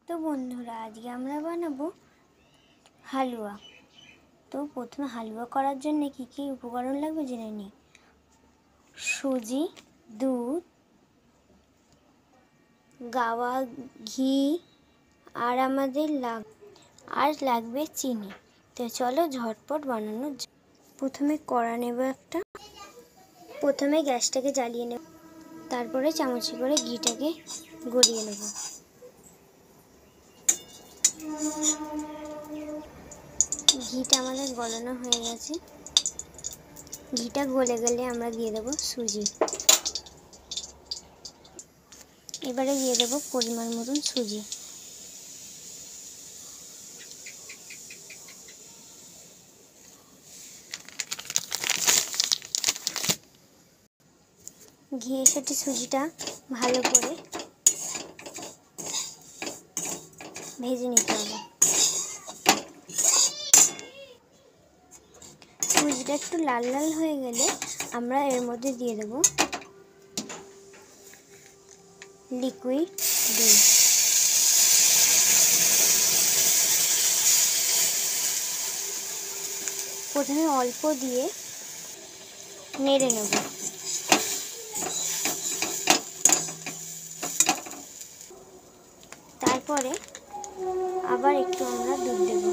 তো বন্ধুরা, আজকে আমরা বানাবো হালুয়া। তো প্রথমে হালুয়া করার জন্য কি কি উপকরণ লাগবে জেনে নিই। সুজি, দুধ, গাওয়া ঘি আর আমাদের লাগবে চিনি। তো চলো ঝটপট বানানো। প্রথমে কড়া নেব একটা। প্রথমে গ্যাসটাকে জ্বালিয়ে নেব, তারপরে চামচে করে ঘিটাকে গলিয়ে নেব। ঘিটা আমাদের গলানো হয়ে গেছে। ঘিটা গলে গেলে আমরা দিয়ে দেবো সুজি। এবারে দিয়ে দেবো পরিমাণ মতন সুজি। ঘিয়ের সাথে সুজিটা ভালো করে ভেজে নিতে হবে। সুজিটা একটু লাল লাল হয়ে গেলে আমরা এর মধ্যে দিয়ে দেবো লিকুইড দুধ। প্রথমে অল্প দিয়ে নেড়ে নেব। তারপরে আবার একটু আমরা দুধ দেব।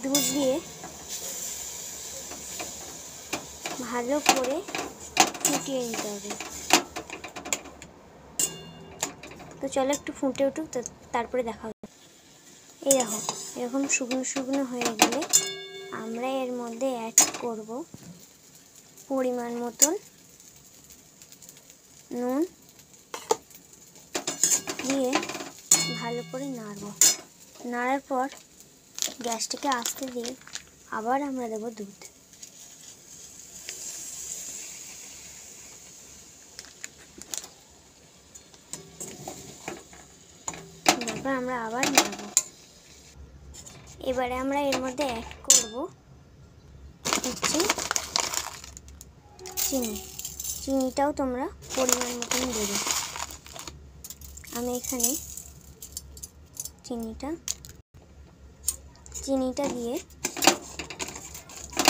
দুধ দিয়ে ভালো করে ফুটিয়ে নিতে হবে। তো চলো একটু ফুটে উঠুক, তারপরে দেখা হবে। এই দেখো, এরকম শুকনো শুকনো হয়ে গেলে আমরা এর মধ্যে অ্যাড করব পরিমাণ মতন নুন, দিয়ে ভালো করে নাড়ার পর গ্যাসটাকে আস্তে দিয়ে আবার আমরা দেবো দুধ। তারপর আমরা আবার নাড়ব। এবারে আমরা এর মধ্যে অ্যাড করব হচ্ছে চিনি। চিনিটাও তোমরা পরিমাণ মতন দেবে। আমি এখানে চিনিটা দিয়ে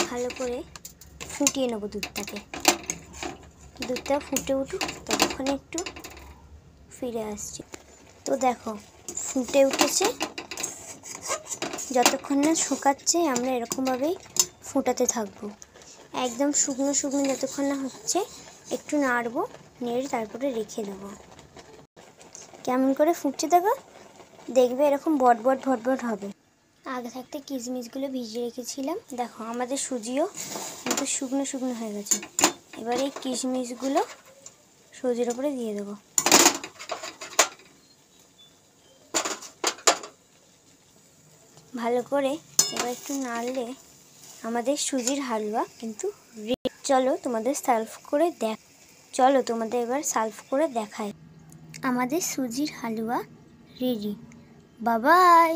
ভালো করে ফুটিয়ে নেব দুধটাকে। দুধটা ফুটে উঠুক, ততক্ষণে একটু ফিরে আসছি। তো দেখো, ফুটে উঠেছে। যতক্ষণ না শুকাচ্ছে আমরা এরকমভাবেই ফোটাতে থাকবো। একদম শুকনো শুকনো যতক্ষণ না হচ্ছে একটু নাড়বো, নেড়ে তারপরে রেখে দেবো। কেমন করে ফুটছে দেখবে এরকম বটবট ভটবট হবে। আগে থাকতে কিশমিশগুলো ভিজিয়ে রেখেছিলাম। দেখো আমাদের সুজিও কিন্তু শুকনো শুকনো হয়ে গেছে। এবার এই কিশমিশগুলো সুজির ওপরে দিয়ে দেবো। ভালো করে এবার একটু নাড়লে আমাদের সুজির হালুয়া কিন্তু রেডি। চলো তোমাদের এবার সার্ভ করে দেখাই। আমাদের সুজির হালুয়া রেডি। Bye bye.